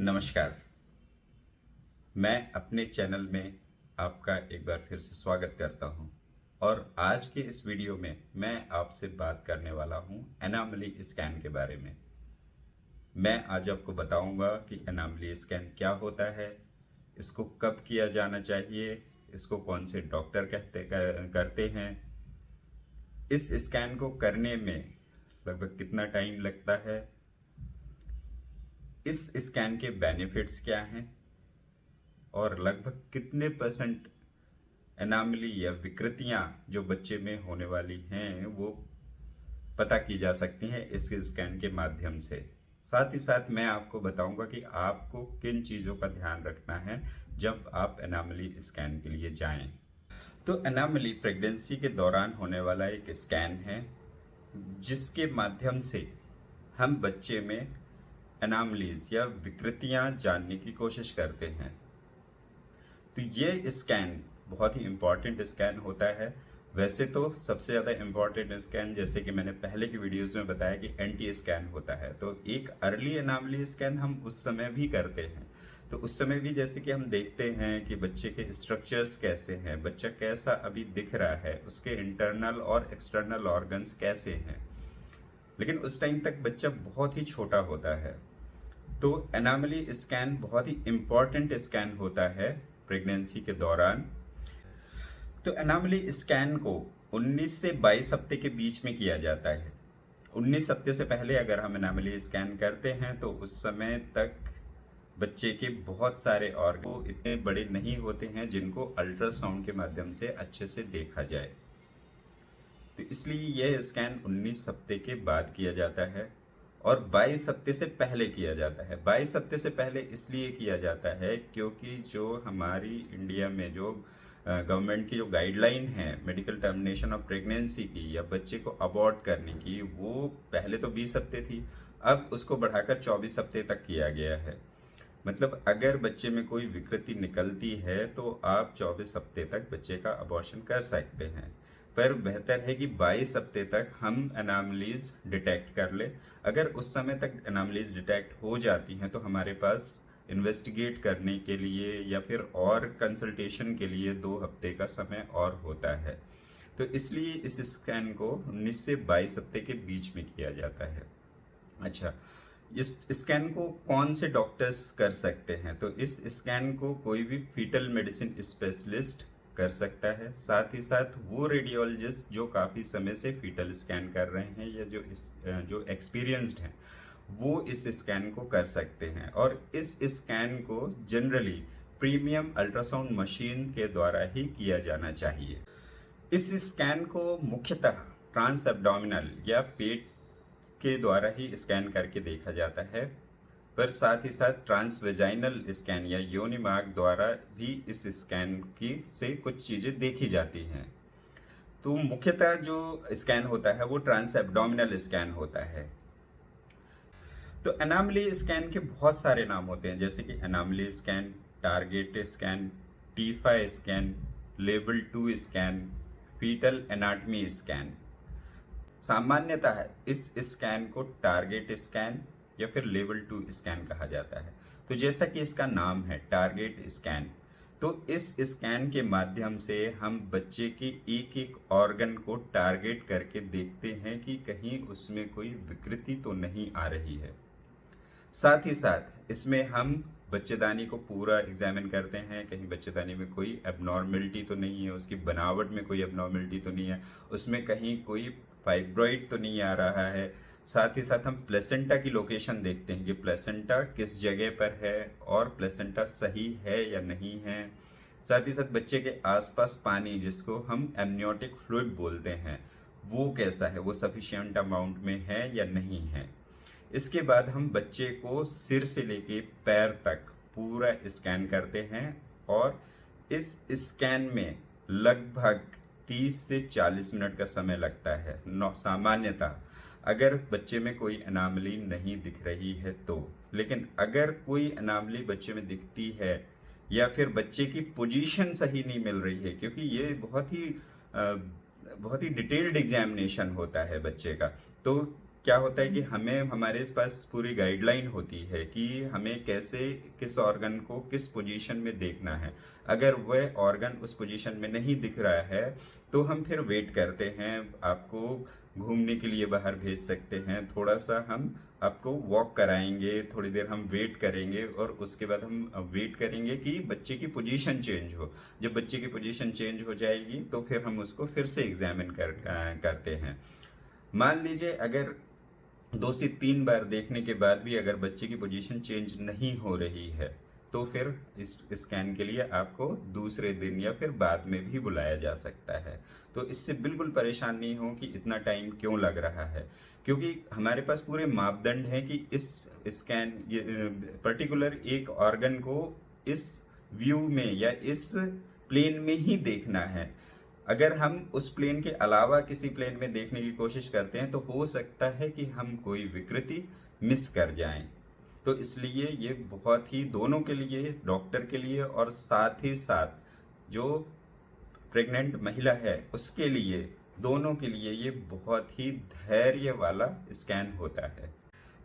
नमस्कार। मैं अपने चैनल में आपका एक बार फिर से स्वागत करता हूं और आज के इस वीडियो में मैं आपसे बात करने वाला हूं एनामली स्कैन के बारे में। मैं आज आपको बताऊंगा कि एनामली स्कैन क्या होता है, इसको कब किया जाना चाहिए, इसको कौन से डॉक्टर करते हैं, इस स्कैन को करने में लगभग कितना टाइम लगता है, इस स्कैन के बेनिफिट्स क्या हैं और लगभग कितने परसेंट एनामली या विकृतियां जो बच्चे में होने वाली हैं वो पता की जा सकती हैं इस स्कैन के माध्यम से। साथ ही साथ मैं आपको बताऊंगा कि आपको किन चीजों का ध्यान रखना है जब आप एनामली स्कैन के लिए जाएं। तो एनामली प्रेगनेंसी के दौरान होने वाला एक स्कैन है जिसके माध्यम से हम बच्चे में एनामलीज या विकृतियां जानने की कोशिश करते हैं। तो ये स्कैन बहुत ही इंपॉर्टेंट स्कैन होता है। वैसे तो सबसे ज़्यादा इंपॉर्टेंट स्कैन, जैसे कि मैंने पहले की वीडियोस में बताया, कि एंटी स्कैन होता है। तो एक अर्ली एनामली स्कैन हम उस समय भी करते हैं। तो उस समय भी जैसे कि हम देखते हैं कि बच्चे के स्ट्रक्चर्स कैसे हैं, बच्चा कैसा अभी दिख रहा है, उसके इंटरनल और एक्सटर्नल ऑर्गन्स कैसे हैं। लेकिन उस टाइम तक बच्चा बहुत ही छोटा होता है। तो एनामली स्कैन बहुत ही इंपॉर्टेंट स्कैन होता है प्रेगनेंसी के दौरान। तो एनामली स्कैन को 19 से 22 हफ्ते के बीच में किया जाता है। 19 हफ्ते से पहले अगर हम एनामली स्कैन करते हैं तो उस समय तक बच्चे के बहुत सारे ऑर्गन इतने बड़े नहीं होते हैं जिनको अल्ट्रासाउंड के माध्यम से अच्छे से देखा जाए। तो इसलिए यह स्कैन 19 हफ्ते के बाद किया जाता है और 22 हफ्ते से पहले किया जाता है। 22 हफ्ते से पहले इसलिए किया जाता है क्योंकि जो हमारी इंडिया में जो गवर्नमेंट की जो गाइडलाइन है मेडिकल टर्मिनेशन ऑफ प्रेगनेंसी की या बच्चे को अबॉर्ट करने की, वो पहले तो 20 हफ्ते थी, अब उसको बढ़ाकर 24 हफ्ते तक किया गया है। मतलब अगर बच्चे में कोई विकृति निकलती है तो आप 24 हफ्ते तक बच्चे का अबॉर्शन कर सकते हैं। पर बेहतर है कि 22 हफ्ते तक हम एनामलीज डिटेक्ट कर ले। अगर उस समय तक एनामलीज डिटेक्ट हो जाती हैं तो हमारे पास इन्वेस्टिगेट करने के लिए या फिर और कंसल्टेशन के लिए 2 हफ्ते का समय और होता है। तो इसलिए इस स्कैन को 19 से 22 हफ्ते के बीच में किया जाता है। अच्छा, इस स्कैन को कौन से डॉक्टर्स कर सकते हैं? तो इस स्कैन को कोई भी फीटल मेडिसिन स्पेशलिस्ट कर सकता है। साथ ही साथ वो रेडियोलॉजिस्ट जो काफी समय से फीटल स्कैन कर रहे हैं या जो एक्सपीरियंस्ड हैं, वो इस स्कैन को कर सकते हैं। और इस स्कैन को जनरली प्रीमियम अल्ट्रासाउंड मशीन के द्वारा ही किया जाना चाहिए। इस स्कैन को मुख्यतः ट्रांस एब्डोमिनल या पेट के द्वारा ही स्कैन करके देखा जाता है, पर साथ ही साथ ट्रांसवेजाइनल स्कैन या योनि मार्ग द्वारा भी इस स्कैन की से कुछ चीजें देखी जाती हैं। तो मुख्यतः जो स्कैन होता है वो ट्रांस एब्डोमिनल स्कैन होता है। तो एनामली स्कैन के बहुत सारे नाम होते हैं, जैसे कि anomaly scan, target scan, TIFFA scan, level 2 scan, fetal anatomy scan. सामान्यतः इस स्कैन को टारगेट स्कैन या फिर लेवल 2 स्कैन कहा जाता है। तो जैसा कि इसका नाम है टारगेट स्कैन, तो इस स्कैन के माध्यम से हम बच्चे के एक एक ऑर्गन को टारगेट करके देखते हैं कि कहीं उसमें कोई विकृति तो नहीं आ रही है। साथ ही साथ इसमें हम बच्चेदानी को पूरा एग्जामिन करते हैं, कहीं बच्चेदानी में कोई एबनॉर्मेलिटी तो नहीं है, उसकी बनावट में कोई एबनॉर्मेलिटी तो नहीं है, उसमें कहीं कोई फाइब्रॉइड तो नहीं आ रहा है। साथ ही साथ हम प्लेसेंटा की लोकेशन देखते हैं कि प्लेसेंटा किस जगह पर है और प्लेसेंटा सही है या नहीं है। साथ ही साथ बच्चे के आसपास पानी, जिसको हम एमनियोटिक फ्लूइड बोलते हैं, वो कैसा है, वो सफिशिएंट अमाउंट में है या नहीं है। इसके बाद हम बच्चे को सिर से लेके पैर तक पूरा स्कैन करते हैं और इस स्कैन में लगभग 30 से 40 मिनट का समय लगता है सामान्यतः, अगर बच्चे में कोई एनामली नहीं दिख रही है तो। लेकिन अगर कोई एनामली बच्चे में दिखती है या फिर बच्चे की पोजीशन सही नहीं मिल रही है, क्योंकि ये बहुत ही डिटेल्ड एग्जामिनेशन होता है बच्चे का, तो क्या होता है कि हमें हमारे पास पूरी गाइडलाइन होती है कि हमें कैसे किस ऑर्गन को किस पोजीशन में देखना है। अगर वह ऑर्गन उस पोजीशन में नहीं दिख रहा है तो हम फिर वेट करते हैं, आपको घूमने के लिए बाहर भेज सकते हैं, थोड़ा सा हम आपको वॉक कराएंगे, थोड़ी देर हम वेट करेंगे और उसके बाद हम वेट करेंगे कि बच्चे की पोजीशन चेंज हो। जब बच्चे की पोजीशन चेंज हो जाएगी तो फिर हम उसको फिर से एग्जामिन करते हैं। मान लीजिए अगर 2 से 3 बार देखने के बाद भी अगर बच्चे की पोजीशन चेंज नहीं हो रही है तो फिर इस स्कैन के लिए आपको दूसरे दिन या फिर बाद में भी बुलाया जा सकता है। तो इससे बिल्कुल परेशान नहीं हो कि इतना टाइम क्यों लग रहा है, क्योंकि हमारे पास पूरे मापदंड हैं कि इस स्कैन पर्टिकुलर एक ऑर्गन को इस व्यू में या इस प्लेन में ही देखना है। अगर हम उस प्लेन के अलावा किसी प्लेन में देखने की कोशिश करते हैं तो हो सकता है कि हम कोई विकृति मिस कर जाएं। तो इसलिए ये बहुत ही दोनों के लिए, डॉक्टर के लिए और साथ ही साथ जो प्रेग्नेंट महिला है उसके लिए, दोनों के लिए ये बहुत ही धैर्य वाला स्कैन होता है।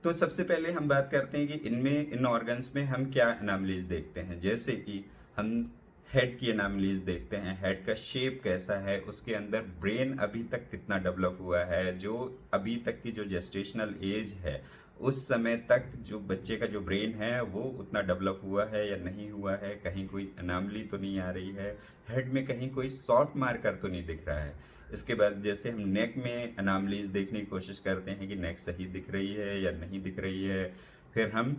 तो सबसे पहले हम बात करते हैं कि इनमें इन ऑर्गन्स में हम क्या एनामलीज देखते हैं। जैसे कि हम हेड की एनामलीज देखते हैं, हेड का शेप कैसा है, उसके अंदर ब्रेन अभी तक कितना डेवलप हुआ है, जो अभी तक की जो जेस्टेशनल एज है उस समय तक जो बच्चे का जो ब्रेन है वो उतना डेवलप हुआ है या नहीं हुआ है, कहीं कोई एनामली तो नहीं आ रही है, हेड में कहीं कोई शॉर्ट मार्कर तो नहीं दिख रहा है। इसके बाद जैसे हम नेक में एनामलीज देखने की कोशिश करते हैं कि नेक सही दिख रही है या नहीं दिख रही है। फिर हम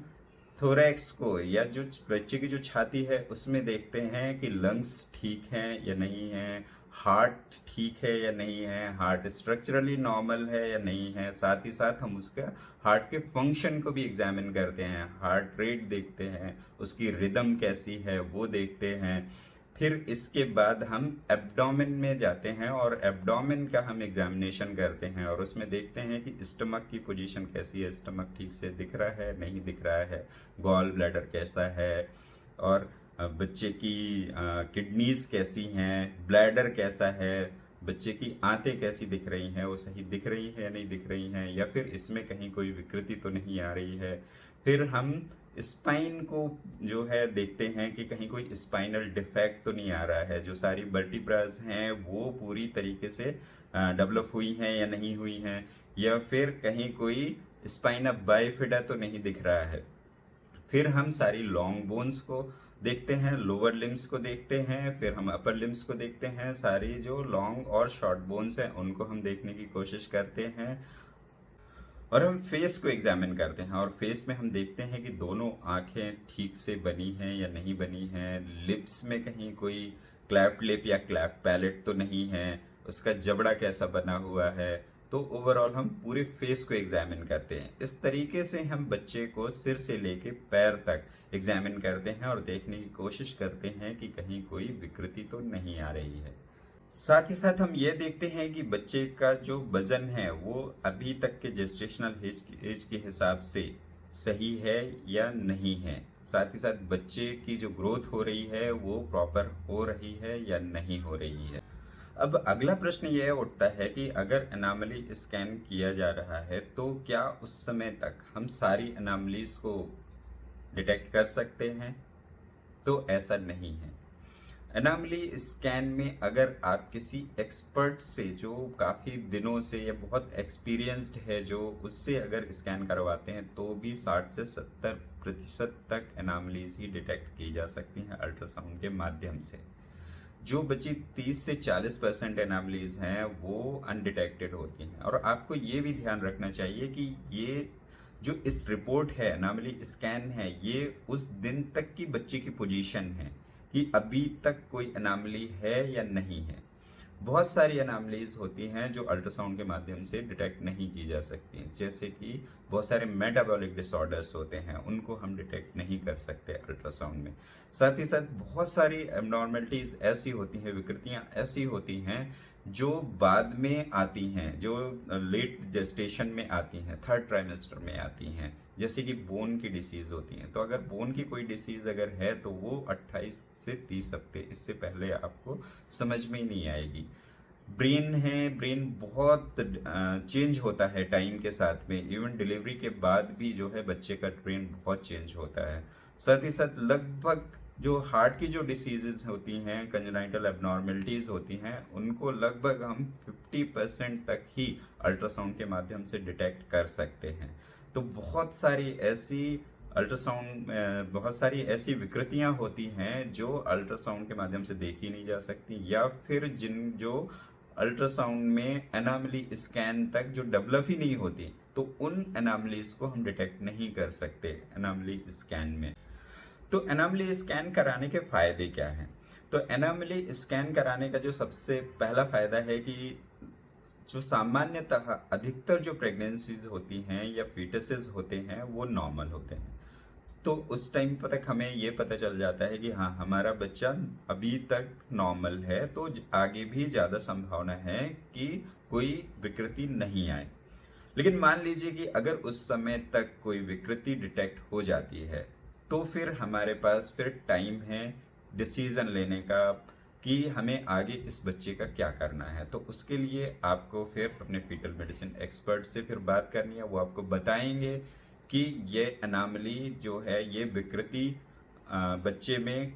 थोरैक्स को या जो बच्चे की जो छाती है उसमें देखते हैं कि लंग्स ठीक हैं या नहीं है, हार्ट ठीक है या नहीं है, हार्ट स्ट्रक्चरली नॉर्मल है या नहीं है। साथ ही साथ हम उसका हार्ट के फंक्शन को भी एग्जामिन करते हैं, हार्ट रेट देखते हैं, उसकी रिदम कैसी है वो देखते हैं। फिर इसके बाद हम एब्डोमेन में जाते हैं और एब्डोमेन का हम एग्जामिनेशन करते हैं और उसमें देखते हैं कि स्टमक की पोजीशन कैसी है, स्टमक ठीक से दिख रहा है नहीं दिख रहा है, गॉल ब्लैडर कैसा है, और बच्चे की किडनीज कैसी हैं, ब्लैडर कैसा है, बच्चे की आंतें कैसी दिख रही हैं, वो सही दिख रही है या नहीं दिख रही हैं, या फिर इसमें कहीं कोई विकृति तो नहीं आ रही है। फिर हम स्पाइन को जो है देखते हैं कि कहीं कोई स्पाइनल डिफेक्ट तो नहीं आ रहा है, जो सारी वर्टिब्रास हैं वो पूरी तरीके से डेवलप हुई हैं या नहीं हुई हैं, या फिर कहीं कोई स्पाइना बाइफिडा तो नहीं दिख रहा है। फिर हम सारी लॉन्ग बोन्स को देखते हैं, लोअर लिम्स को देखते हैं, फिर हम अपर लिम्स को देखते हैं, सारी जो लॉन्ग और शॉर्ट बोन्स हैं उनको हम देखने की कोशिश करते हैं। और हम फेस को एग्जामिन करते हैं और फेस में हम देखते हैं कि दोनों आंखें ठीक से बनी हैं या नहीं बनी हैं, लिप्स में कहीं कोई क्लैप्ड लिप या क्लैप्ड पैलेट तो नहीं है, उसका जबड़ा कैसा बना हुआ है। तो ओवरऑल हम पूरे फेस को एग्जामिन करते हैं। इस तरीके से हम बच्चे को सिर से लेके पैर तक एग्जामिन करते हैं और देखने की कोशिश करते हैं कि कहीं कोई विकृति तो नहीं आ रही है। साथ ही साथ हम ये देखते हैं कि बच्चे का जो वजन है वो अभी तक के जेस्टेशनल एज के हिसाब से सही है या नहीं है। साथ ही साथ बच्चे की जो ग्रोथ हो रही है वो प्रॉपर हो रही है या नहीं हो रही है। अब अगला प्रश्न यह उठता है कि अगर एनामली स्कैन किया जा रहा है तो क्या उस समय तक हम सारी एनामलीज को डिटेक्ट कर सकते हैं? तो ऐसा नहीं है। एनामली स्कैन में अगर आप किसी एक्सपर्ट से जो काफ़ी दिनों से या बहुत एक्सपीरियंस्ड है जो उससे अगर स्कैन करवाते हैं तो भी 60 से 70% तक एनामलीज ही डिटेक्ट की जा सकती हैं अल्ट्रासाउंड के माध्यम से। जो बची 30 से 40% एनामलीज हैं वो अनडिटेक्टेड होती हैं। और आपको ये भी ध्यान रखना चाहिए कि ये जो इस रिपोर्ट है, एनामली स्कैन है, ये उस दिन तक की बच्चे की पोजीशन है कि अभी तक कोई एनामली है या नहीं है। बहुत सारी एनामलीज होती हैं जो अल्ट्रासाउंड के माध्यम से डिटेक्ट नहीं की जा सकती, जैसे कि बहुत सारे मेटाबॉलिक डिसऑर्डर्स होते हैं, उनको हम डिटेक्ट नहीं कर सकते अल्ट्रासाउंड में। साथ ही साथ बहुत सारी एबनॉर्मलिटीज ऐसी होती हैं, विकृतियां ऐसी होती हैं जो बाद में आती हैं, जो लेट जेस्टेशन में आती हैं, थर्ड ट्राइमेस्टर में आती हैं, जैसे कि बोन की डिसीज होती हैं। तो अगर बोन की कोई डिसीज अगर है तो वो 28 से 30 हफ्ते, इससे पहले आपको समझ में ही नहीं आएगी। ब्रेन है, ब्रेन बहुत चेंज होता है टाइम के साथ में। इवन डिलीवरी के बाद भी जो है बच्चे का ब्रेन बहुत चेंज होता है। साथ ही साथ लगभग जो हार्ट की जो डिसीजेज होती हैं, कंजेनाइटल एबनॉर्मेलिटीज होती हैं, उनको लगभग हम 50% तक ही अल्ट्रासाउंड के माध्यम से डिटेक्ट कर सकते हैं। तो बहुत सारी ऐसी विकृतियां होती हैं जो अल्ट्रासाउंड के माध्यम से देखी नहीं जा सकती, या फिर जिन जो अल्ट्रासाउंड में एनामली स्कैन तक जो डेवलप ही नहीं होती, तो उन एनामलीज को हम डिटेक्ट नहीं कर सकते एनामली स्कैन में। तो एनामली स्कैन कराने के फायदे क्या हैं? तो एनामली स्कैन कराने का जो सबसे पहला फायदा है कि जो सामान्यतः अधिकतर जो प्रेगनेंसीज होती हैं या फीटसेस होते हैं वो नॉर्मल होते हैं। तो उस टाइम तक हमें ये पता चल जाता है कि हाँ, हमारा बच्चा अभी तक नॉर्मल है, तो आगे भी ज़्यादा संभावना है कि कोई विकृति नहीं आए। लेकिन मान लीजिए कि अगर उस समय तक कोई विकृति डिटेक्ट हो जाती है, तो फिर हमारे पास फिर टाइम है डिसीजन लेने का कि हमें आगे इस बच्चे का क्या करना है। तो उसके लिए आपको फिर अपने फीटल मेडिसिन एक्सपर्ट से फिर बात करनी है। वो आपको बताएंगे कि ये अनामली जो है, ये विकृति बच्चे में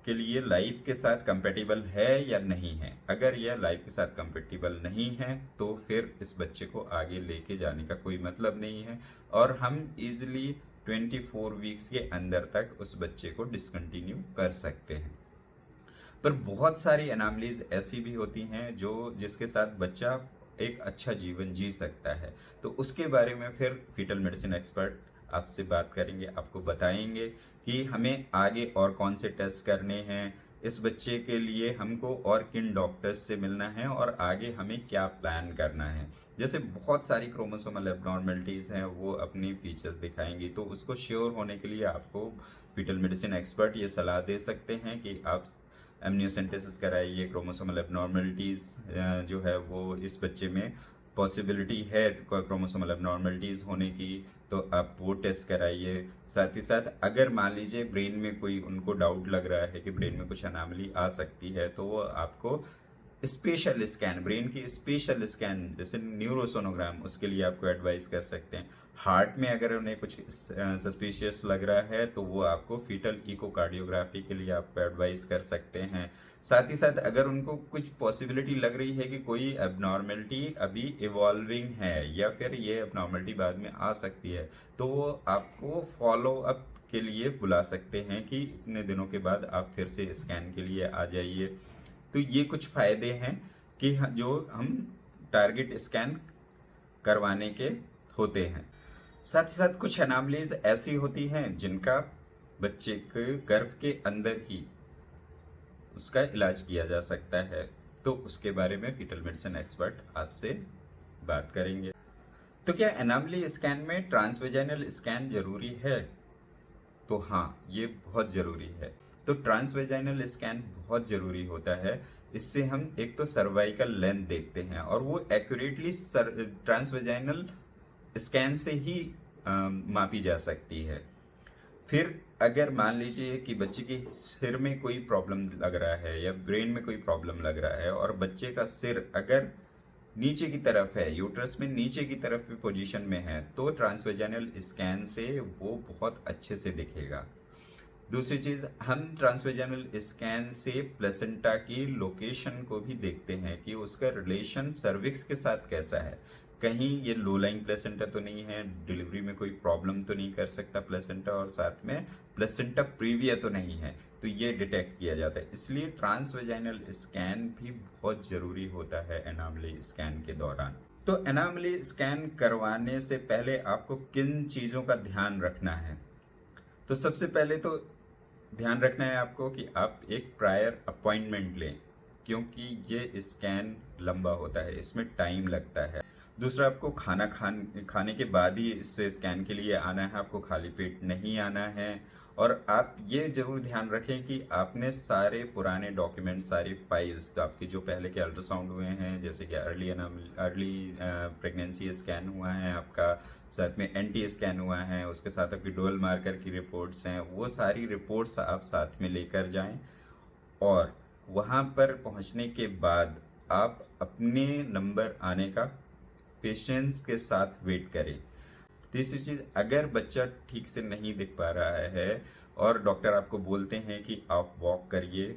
के लिए लाइफ के साथ कंपेटिबल है या नहीं है। अगर यह लाइफ के साथ कंपेटिबल नहीं है तो फिर इस बच्चे को आगे लेके जाने का कोई मतलब नहीं है, और हम इजिली 24 वीक्स के अंदर तक उस बच्चे को डिसकंटिन्यू कर सकते हैं। पर बहुत सारी एनामलीज ऐसी भी होती हैं जो जिसके साथ बच्चा एक अच्छा जीवन जी सकता है। तो उसके बारे में फिर फीटल मेडिसिन एक्सपर्ट आपसे बात करेंगे, आपको बताएंगे कि हमें आगे और कौन से टेस्ट करने हैं, इस बच्चे के लिए हमको और किन डॉक्टर्स से मिलना है, और आगे हमें क्या प्लान करना है। जैसे बहुत सारी क्रोमोसोमल एबनॉर्मेलिटीज हैं, वो अपनी फीचर्स दिखाएंगी। तो उसको श्योर होने के लिए आपको फीटल मेडिसिन एक्सपर्ट ये सलाह दे सकते हैं कि आप एमनियोसेंटेसिस कराइए, क्रोमोसोमल एबनॉर्मेलिटीज जो है वो इस बच्चे में पॉसिबिलिटी है क्रोमोसोमल एबनॉर्मेलिटीज होने की, तो आप वो टेस्ट कराइए। साथ ही साथ अगर मान लीजिए ब्रेन में कोई उनको डाउट लग रहा है कि ब्रेन में कुछ अनामली आ सकती है, तो वो आपको स्पेशल स्कैन, ब्रेन की स्पेशल स्कैन जैसे न्यूरोसोनोग्राम, उसके लिए आपको एडवाइस कर सकते हैं। हार्ट में अगर उन्हें कुछ सस्पिशियस लग रहा है तो वो आपको फीटल इकोकार्डियोग्राफी के लिए आपको एडवाइस कर सकते हैं। साथ ही साथ अगर उनको कुछ पॉसिबिलिटी लग रही है कि कोई एबनॉर्मेलिटी अभी इवॉल्विंग है या फिर ये एबनॉर्मेलिटी बाद में आ सकती है, तो वो आपको फॉलो अप के लिए बुला सकते हैं कि इतने दिनों के बाद आप फिर से स्कैन के लिए आ जाइए। तो ये कुछ फायदे हैं कि जो हम टारगेट स्कैन करवाने के होते हैं। साथ ही साथ कुछ एनामलीज ऐसी होती हैं जिनका बच्चे के गर्भ के अंदर ही उसका इलाज किया जा सकता है। तो उसके बारे में फीटल मेडिसिन एक्सपर्ट आपसे बात करेंगे। तो क्या एनामली स्कैन में ट्रांसवेजाइनल स्कैन जरूरी है? तो हाँ, ये बहुत जरूरी है। तो ट्रांसवेजाइनल स्कैन बहुत जरूरी होता है। इससे हम एक तो सर्वाइकल लेंथ देखते हैं, और वो एक्यूरेटली ट्रांसवेजाइनल स्कैन से ही मापी जा सकती है। फिर अगर मान लीजिए कि बच्चे के सिर में कोई प्रॉब्लम लग रहा है या ब्रेन में कोई प्रॉब्लम लग रहा है, और बच्चे का सिर अगर नीचे की तरफ है, यूट्रस में नीचे की तरफ की पोजीशन में है, तो ट्रांसवेजाइनल स्कैन से वो बहुत अच्छे से दिखेगा। दूसरी चीज, हम ट्रांसवेजाइनल स्कैन से प्लेसेंटा की लोकेशन को भी देखते हैं कि उसका रिलेशन सर्विक्स के साथ कैसा है। कहीं ये लो लाइंग प्लेसेंटा तो नहीं है, डिलीवरी में कोई प्रॉब्लम तो नहीं कर सकता प्लेसेंटा, और साथ में प्लेसेंटा प्रीविया तो नहीं है, तो ये डिटेक्ट किया जाता है। इसलिए ट्रांसवेजाइनल स्कैन भी बहुत जरूरी होता है एनामली स्कैन के दौरान। तो एनामली स्कैन करवाने से पहले आपको किन चीजों का ध्यान रखना है? तो सबसे पहले तो ध्यान रखना है आपको कि आप एक प्रायर अपॉइंटमेंट लें, क्योंकि ये स्कैन लंबा होता है, इसमें टाइम लगता है। दूसरा, आपको खाने के बाद ही इस स्कैन के लिए आना है, आपको खाली पेट नहीं आना है। और आप ये जरूर ध्यान रखें कि आपने सारे पुराने डॉक्यूमेंट, सारी फाइल्स, तो आपकी जो पहले के अल्ट्रासाउंड हुए हैं, जैसे कि अर्ली प्रेगनेंसी स्कैन हुआ है आपका, साथ में एनटी स्कैन हुआ है, उसके साथ आपकी डुअल मार्कर की रिपोर्ट्स हैं, वो सारी रिपोर्ट्स आप साथ में लेकर जाएं। और वहां पर पहुंचने के बाद आप अपने नंबर आने का पेशेंस के साथ वेट करें। तीसरी चीज, अगर बच्चा ठीक से नहीं दिख पा रहा है और डॉक्टर आपको बोलते हैं कि आप वॉक करिए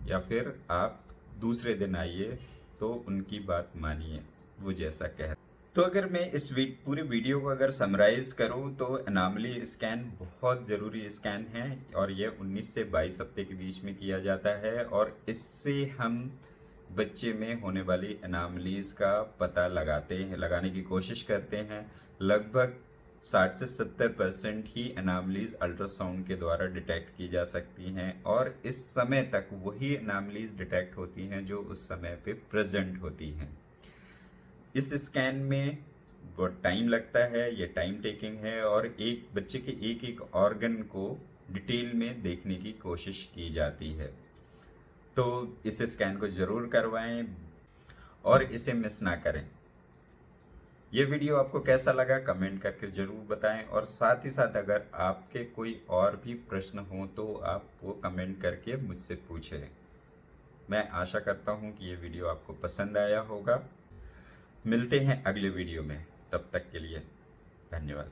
या फिर आप दूसरे दिन आइए, तो उनकी बात मानिए, वो जैसा कह। तो अगर मैं इस पूरी वीडियो को अगर समराइज करूं तो एनॉमली स्कैन बहुत ज़रूरी स्कैन है और ये 19 से 22 हफ्ते के बीच में किया जाता है और इससे हम बच्चे में होने वाली एनॉमलीज का पता लगाने की कोशिश करते हैं। लगभग 60 से 70% ही एनॉमलीज अल्ट्रासाउंड के द्वारा डिटेक्ट की जा सकती हैं और इस समय तक वही एनॉमलीज डिटेक्ट होती हैं जो उस समय पे प्रेजेंट होती हैं। इस स्कैन में बहुत टाइम लगता है, ये टाइम टेकिंग है और एक बच्चे के एक एक ऑर्गन को डिटेल में देखने की कोशिश की जाती है। तो इस स्कैन को जरूर करवाएं और इसे मिस ना करें। ये वीडियो आपको कैसा लगा कमेंट करके जरूर बताएं और साथ ही साथ अगर आपके कोई और भी प्रश्न हो तो आप वो कमेंट करके मुझसे पूछें। मैं आशा करता हूं कि ये वीडियो आपको पसंद आया होगा। मिलते हैं अगले वीडियो में, तब तक के लिए धन्यवाद।